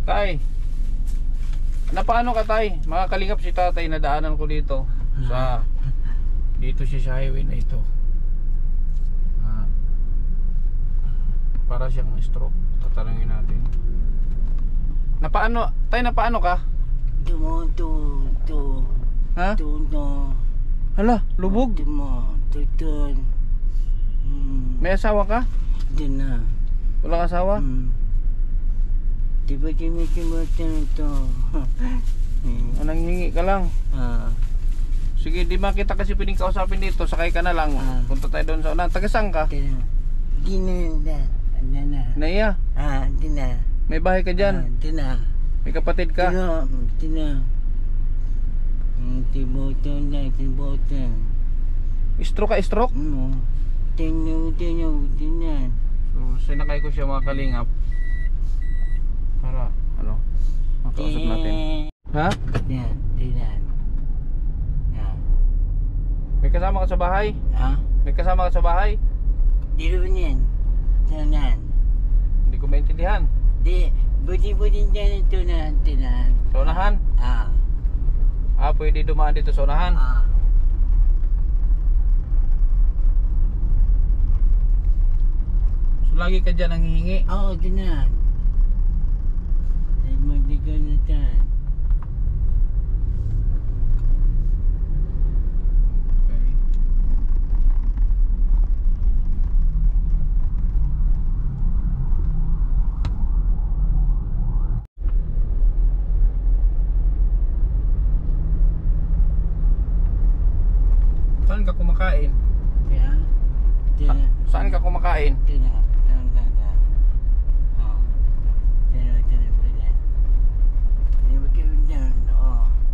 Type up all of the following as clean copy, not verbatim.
Tay, napaano ka tay? Mga kalingap si tatay, nadaanan ko dito sa dito siya sa highway na ito. Para siyang stroke. Tatanungin natin. Napaano? Tay, napaano ka? Ha? Hala, lubog? May asawa ka? Walang asawa? Diba ito? Nanghingi ka lang? Sige, di ba kita kasi piling kausapin dito. Sakay ka na lang. Punta tayo doon sa unan. Tagasang ka? Naiya? May bahay ka dyan? May kapatid ka? Stroke ka? Stroke? So, sinakay ko siya mga kalingap para ano, makausap natin. Ha? May kasama ka sa bahay? May kasama ka sa bahay? Hindi ko maintindihan. Sa unahan? Pwede dumaan dito sa unahan? So lagi ka dyan nanghihingi? Okay. Saan ka kumakain? Saan ka kumakain?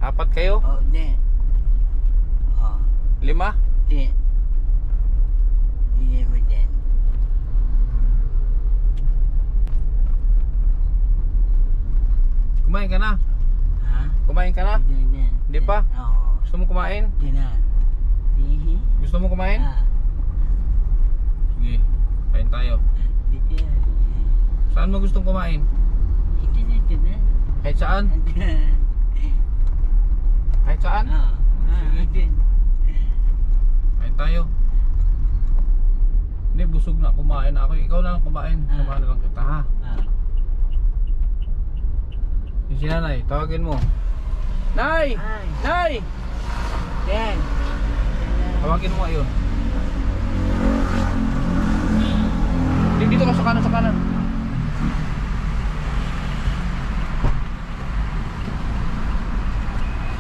Apat kayo? 5? Kumain ka na? Kumain ka na? Hindi pa? Gusto mo kumain? Gusto mo kumain? Sige, kain tayo. Saan mo gustong kumain? Kahit saan? Kahit saan? Sige, kain tayo. Hindi, busog na, kumain na ako. Ikaw na lang kumain. Kumain na lang kita, ha? Si nanay, tawagin mo. Nay! Nay! Tawagin mo ngayon. Dito ka sa kanan, sa kanan.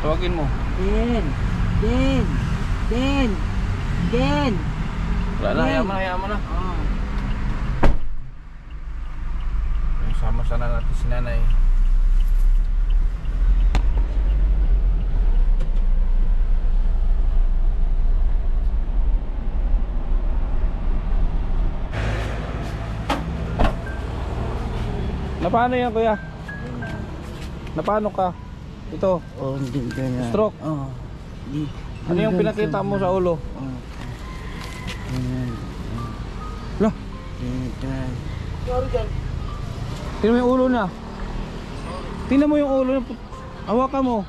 Tawagin mo. Wala na, hayaan mo na. Sama sana natin si nanay. Napaano yan kuya? Napaano ka? Ito? Stroke? Ano yung pinakita mo sa ulo? Lah? Tingnan mo yung ulo na. Tingnan mo yung ulo na. Hawakan mo.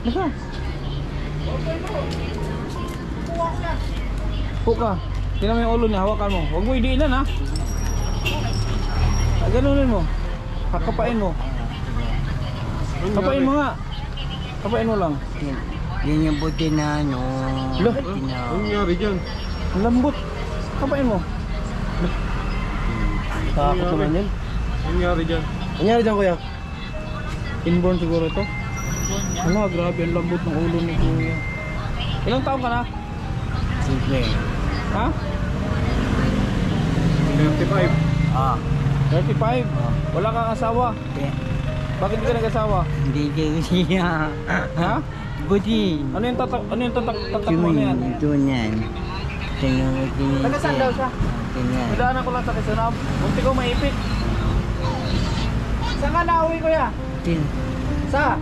Naka? Puka. Tingnan mo yung ulo niya. Hawakan mo. Huwag mo idiinan ha. Ganunin mo. Kapain mo. Kapain mo nga. Kapain mo lang. Yan yung buti na ano. Ang nangyari dyan? Ang lambot. Kapain mo. Takot naman yan. Ang nangyari dyan? Ang nangyari dyan kuya? Inborn siguro ito. Hala, grabe. Ang lambot ng ulo ni kuya. Ilang taon ka na? Sige. Ha? 35. 35? Wala kang asawa? Bakit hindi ka nag-asawa? Hindi siya. Ha? Buti. Ano yung tatak mo na yan? Ito yan. Taga-saan daw siya? Madaanan ko lang sa Quezon. Munti ko maipit. Saan ka nauwi kuya? Sa?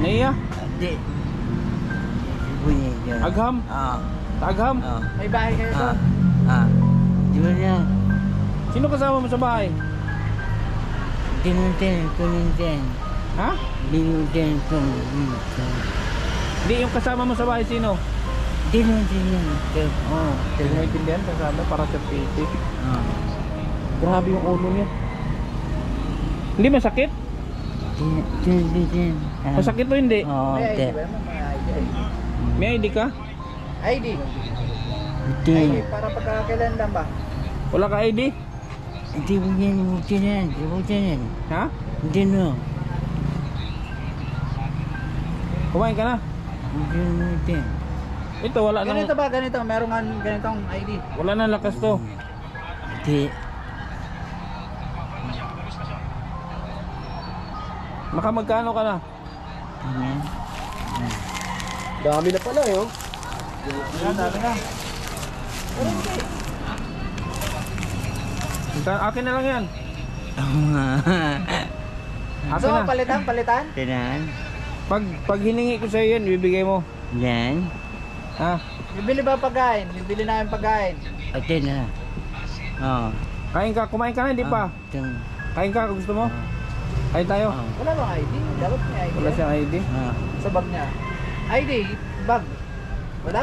Naiya? Hindi. Agham? Agham? May bahay kayo doon? Di ba niya? Sino kasama mo sa bahay? Dinutin, kunintin. Ha? Dinutin, Hindi, yung kasama mo sa bahay sino? Dinutin. Oo. Hindi mo intindihan kasama para sa PT. Grabe yung ulo niya. Hindi masakit? Dinutin. Masakit o hindi? Oo, te. May ID ka? ID. Te. Para pagkakailan lang ba? Wala ka ID? Hindi mo yan, butin yan. Ha? Hindi no. Kumain ka na? Dinutin. Ito wala nang Ganito ba? Ganito. Meron nga ganitong ID. wala nang lakas to. Hindi. Magkano ka na? Ayan. Dami na pala eh. Oh. Yan, dami na. Akin na lang yan. Akin So, na. palitan? Tinan. Pag hiningi ko sa yan, bibigay mo. Yan. Ha? Bibili ba pagkain? Bibili namin pagkain. Ate na. Oo. Kain ka, kumain ka na, hindi pa. Kain ka, gusto mo? Kain tayo. Wala bang ID? Dapat may ID. Wala siyang ID. Sa bag niya. ID, bag. Wala.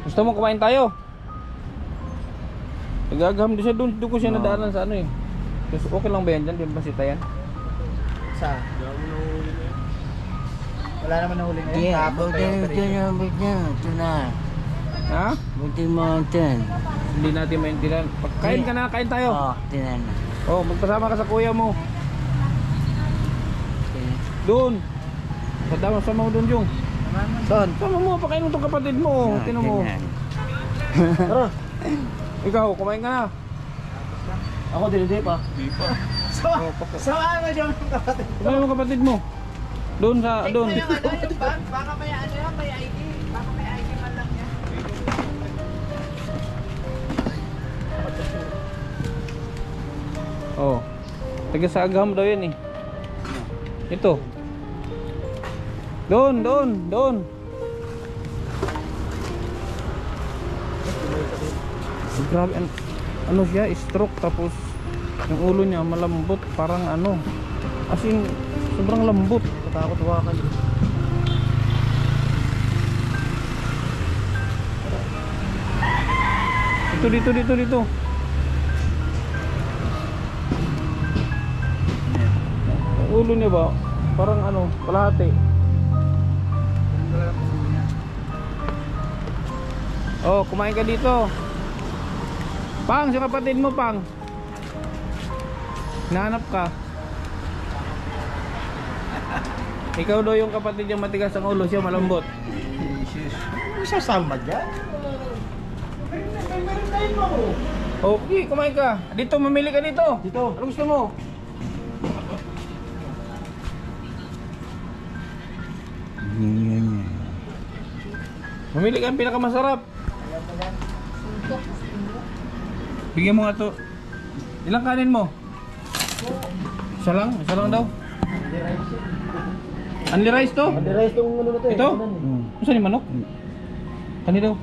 Gusto mo kumain tayo? Nagagaham din siya doon ko siya nadaanan sa ano eh. Kasi okay lang ba yan dyan? Di ba sitayan? Sa? Wala naman nahuli ngayon. Iya, Kahapon pa yung operation. buti na. Ha? Buti mountain. Hindi natin maintindihan. Kain ka na, kain tayo. Oo, tinan na. Oh, magpasama ka sa kuya mo. Doon. Sama mo doon, Jung. Saan? Sama mo, pakain mo itong kapatid mo. Tino mo. Tara. Ikaw, kumain ka na. Ako din pa. Di pa. Saan mo dyan yung kapatid? Kumain mo kapatid mo. Doon sa, doon. Yung ano, yung bag. Baka may ano yan, may ID. Baka may ID man lang yan. Oh. Taga sa Agam daw yan eh. Ito. Doon. Grabe, ano siya, stroke tapos yung ulo niya malambot, parang ano. As in, sobrang lambot. Katakot hawakan. Dito. Yung ulo niya ba, parang ano, kalahati. Oh, kumain ka dito. Pang, si kapatid mo, Pang. Nahanap ka. Ikaw daw yung kapatid yung matigas ang ulo, siya malambot. Isasama dyan? Okay, kumain ka. Dito, mamili ka dito. Dito. Ano gusto mo? Yun. Mamili ka ang pinakamasarap. Bigyan mo nga to. Ilang kanin mo? Isa lang? Isa lang daw? Only rice to? Only rice tong ano na to eh. Ito? Saan yung manok? Kani daw?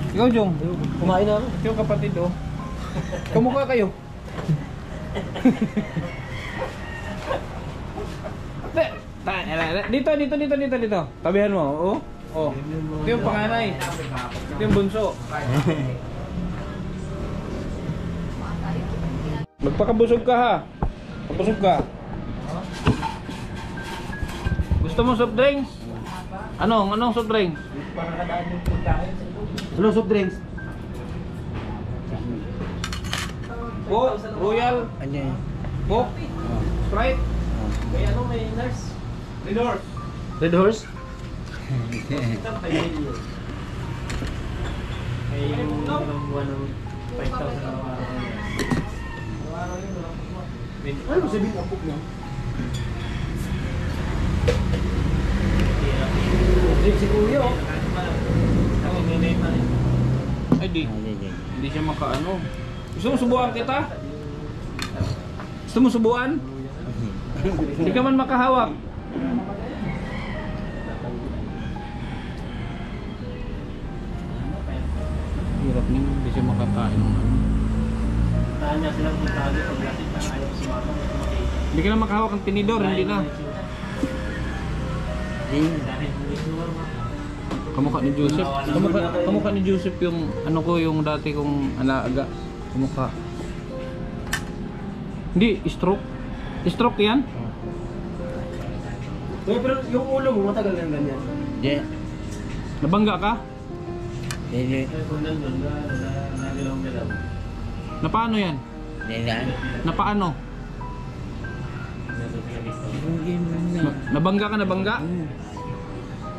Ikaw, Jong. Kumain na ako. Ito yung kapatid, oh. Kamukha kayo. Dito. Tabihan mo, oh. Oh. Ito yung panganay. Ito yung bunso. Magpakabusog ka ha. Pabusog ka. Gusto mo soft drinks? Anong soft drinks? Ano soft drinks? Coke, Royal, Ano yun? Coke, Sprite. May nurse. Red Horse. Red Horse? May yung buwan ng 5,000 na Ano sabihin ang book niya? Si Kuya oh. Ay di, hindi siya makaano. Gusto mo subuan kita? Gusto mo subuan? Hindi ka man makahawak. Hirap niyo, hindi siya makakain. Hindi ka na makahawak ng tinidor, hindi na. Kamukha ni Joseph. Kamukha ni Joseph yung ano ko, yung dati kong alaga. Kamukha. Hindi, stroke. Stroke yan? Pero yung ulo mo, matagal na ganyan. Di. Nabangga ka? Di. Na paano yan? Di na. Na paano? Hindi mo na. Nabangga ka, nabangga?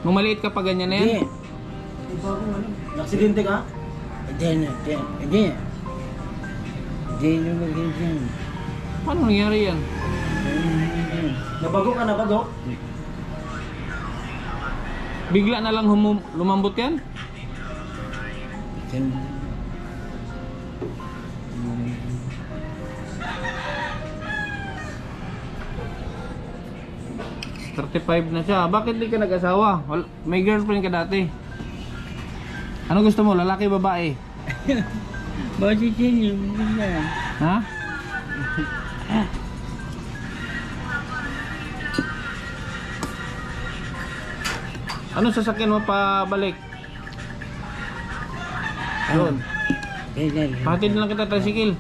Nung maliit ka pa ganyan na Di. yan? Aksidente ka? Di na. Di. Di na magiging. Paano nangyari yan? Nabago ka, nabago? Bigla na lang lumambot yan? Di. 35 na siya. Bakit di ka nag-asawa? May girlfriend ka dati. Ano gusto mo? Lalaki, babae? Bakit yun yung ganda? Ha? Ano sasakyan mo pa balik? Doon. Pahatid na lang kita tricycle.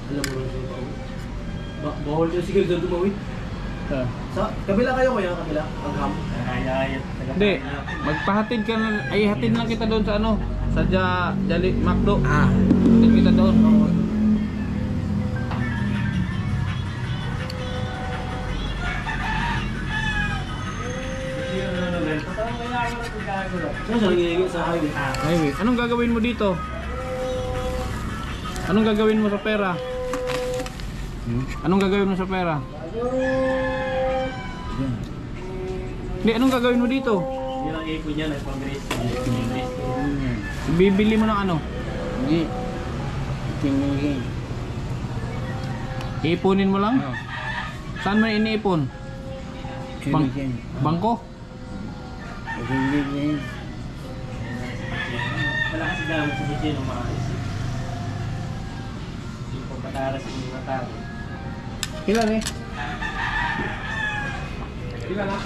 Alam mo rin siya. Bawal yung sigil doon tumawid. Sa kabila kayo kuya, kabila? Agham? Hindi. Magpahatid ka na. Ay, hatid na lang kita doon sa ano? Sa Jali Macdo. Hatid kita doon. Saan siya nangyayari sa highway? Highway. Anong gagawin mo dito? Anong gagawin mo sa pera? Anong gagawin mo sa pera? Hindi, anong gagawin mo dito? Yan ang ipon niya, nagpang-grace. Bibili mo ng ano? Hindi. Tingin. Iipunin mo lang? Saan mo iniipon? Bangko? Hindi. Wala kasi gamit sa budget ng maayos. Yung pagpataras ng mga tao. Ilan eh? Ilan na?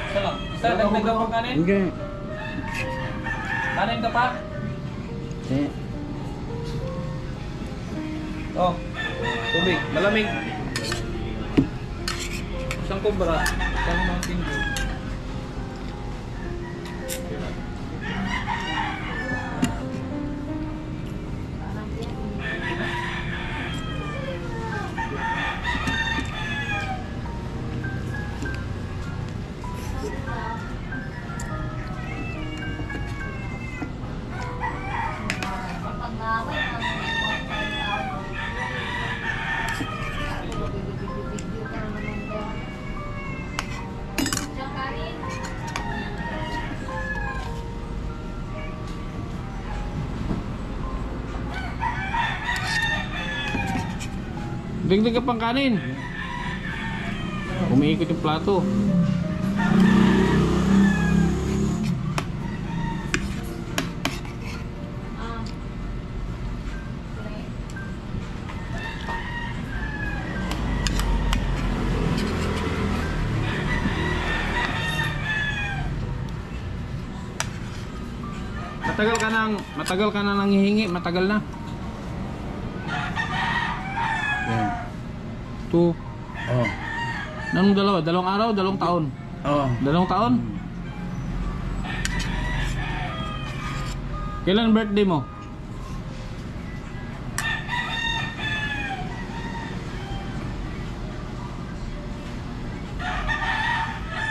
Isa lang. Isa, dagdagan mo kanin? Hindi. Kanin ka pa? Hindi. Oh, tubig, malamig. Isang kubra, isang Mountain Dew. Dagdag ka pang kanin. Umiikot yung plato. Matagal ka nang nanghihingi, matagal na. Yan. To. Oh. Anong dalawa? Dalawang araw? Dalawang taon? Oh. Dalawang taon? Kailan birthday mo?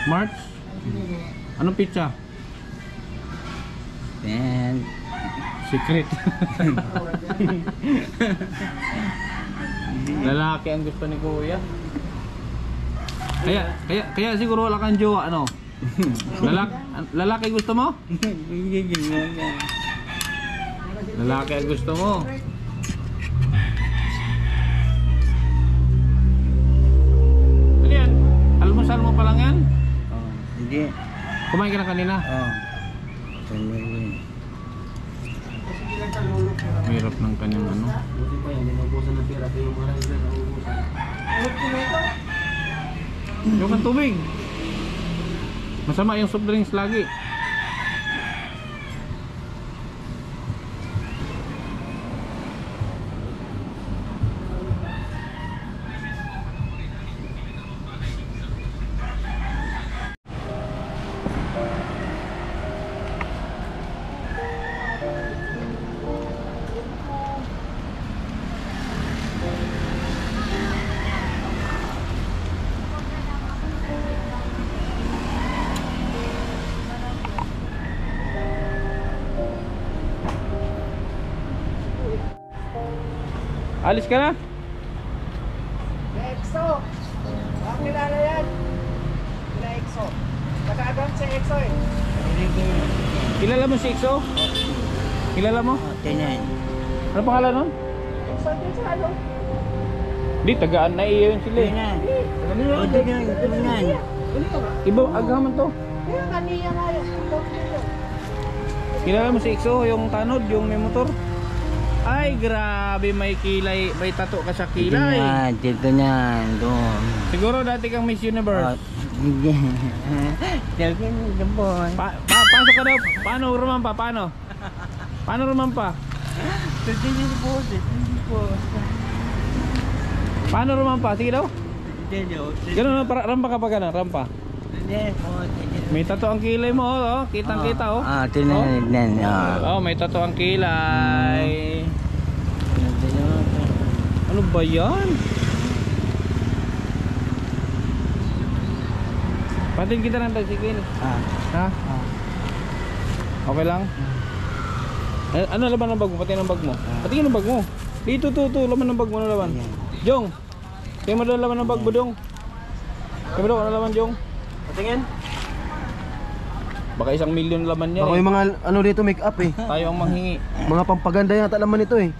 March? Anong pizza? Yan. Secret. Lalaki ang gusto ni Kuya. Kaya siguro wala kang jowa, ano? Lalaki gusto mo? Lalaki ang gusto mo. pa lang yan? Oh, hindi. Kumain ka na kanina? Oh. Sandali. Hirap ng kanyang ano. Buti pa yan, hindi naubusan ng pera. Pero yung mga rider naubusan. Yung kang tubig. Masama yung soft drinks lagi. Alis ka na? EXO! Ang kilala yan. Kila EXO. Nag-aagam sa EXO eh. Kilala mo si Ixo? Kilala mo? Oh, tinan. Ano pangalan nun? EXO din sa ano? Di, tagaan na iyo yun sila eh. Tinan. Oh, tinan. Tinan. Iba, agaman to. Kaya kaniya nga yun. Kilala mo si Ixo, yung tanod, yung may motor? Ay, grabe, may kilay, may tato ka sa kilay. Dito na. Doon. Siguro dati kang Miss Oh, Universe. hindi. Dito na doon. Pasok ka daw. Paano rumampa? Paano? Paano rumampa? Dito na po. Dito po. Paano rumampa? Sige daw. Dito. Ganun, rampa ka pa ganun, rampa. Dito po. May tato ang kilay mo, oh. Kitang kita, oh. Ah, tinan. Tinan. Oh, may tato ang kilay. Ano ba yan? Patin kita ng tricycle. Ha? Okay lang? Ano laman ng bag mo? Pati ng bag mo. Patingin ng bag mo. Dito, laman ng bag mo. Ano laman? Jong! Kaya mo daw laman ng bag mo, Jong. Kaya mo daw, ano laman, Jong? Patingin. Baka 1 milyon laman yan Baka eh. yung mga ano dito make up eh. Tayo ang manghingi. Mga pampaganda yata laman ito eh.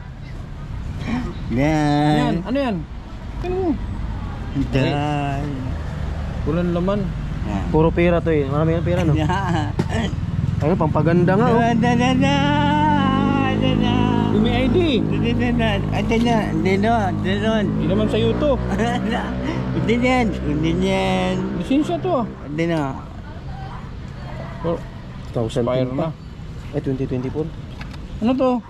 Yan, Yan. ano yan? Ano mo? Dan. Kulang laman. Puro pera to eh. Marami yung pera no. Ayun, pampaganda nga oh. Yung may ID. Hindi Hindi naman sa YouTube. yan. Lisensya to ah. Hindi na. Oh, 1,000 expire pa. na. 2024. Ano to?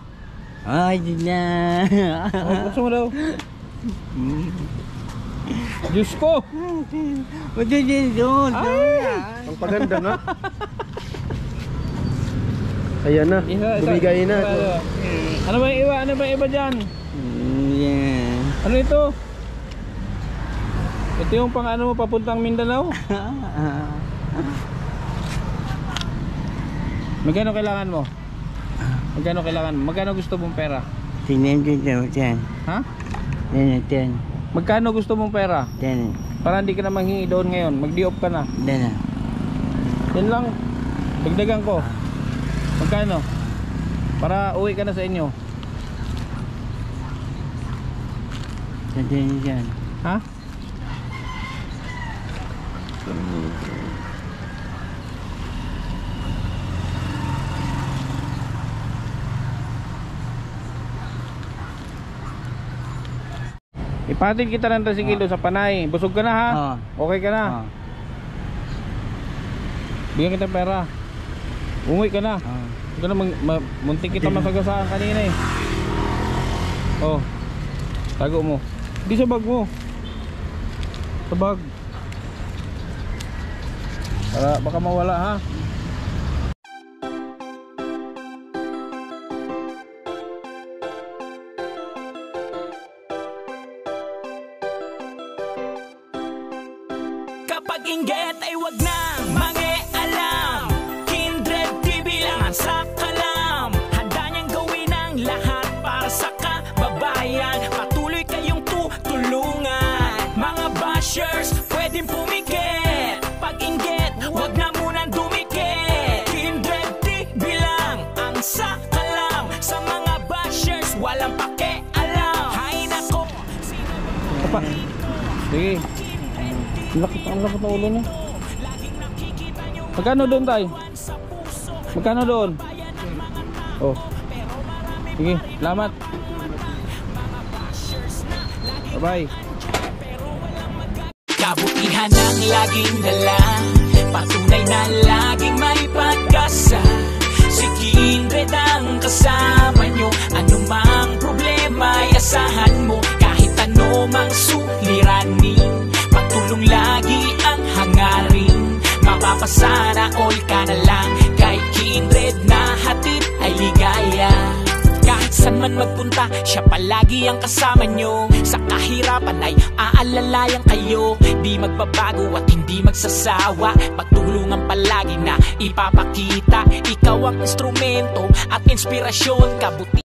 Ay, hindi na. Oh, gusto mo daw? Diyos ko! Hindi din doon. Pampaganda nga. Ayan na. Bumigay na. Ano ba yung iba? Ano ba yung iba dyan? Yan. Ano ito? Ito yung pang ano mo papuntang Mindanao? Magkano kailangan mo? Magkano kailangan mo? Magkano gusto mong pera? Tingnan dito. Ha? Yan. Magkano gusto mong pera? Yan. Para hindi ka na manghingi doon ngayon. Mag-di-off ka na. Yan. Yan lang. Dagdagan ko. Magkano? Para uwi ka na sa inyo. Yan. Ha? Ipatid kita ng tricycle sa Panay. Busog ka na ha? Okay ka na? Bigyan kita pera. Umuwi ka na. Ito na muntik kita masagasaan kanina eh. Oh. Tago mo. Hindi sa bag mo. Sa bag. Para baka mawala ha. Kapag inggit ay wag na mangialam. Kindred TV lang ang sakalam. Handa niyang gawin ang lahat para sa kababayan. Patuloy kayong tutulungan. Mga bashers pwedeng pumikit. Pag inggit, wag na munang dumikit. Kindred TV lang ang sakalam. Sa mga bashers walang pakialam. Hay nako. Sige. Ang lakot na ulo niya. Magkano doon tay? Magkano doon? Oh. Sige, salamat. Bye-bye. Kabutihan ang laging dala, patunay na laging may pag-asa. Si Kindred ang kasama nyo, anumang problema ay asahan mo. Kahit ano mang suliranin, pagtulong lagi ang hangarin. Mapapasana all ka na lang, kay Kindred na hatid ay ligaya. Kahit saan man magpunta, siya palagi ang kasama nyo. Sa kahirapan ay aalalayan kayo. Di magbabago at hindi magsasawa, pagtulungan palagi na ipapakita. Ikaw ang instrumento at inspirasyon, kabuti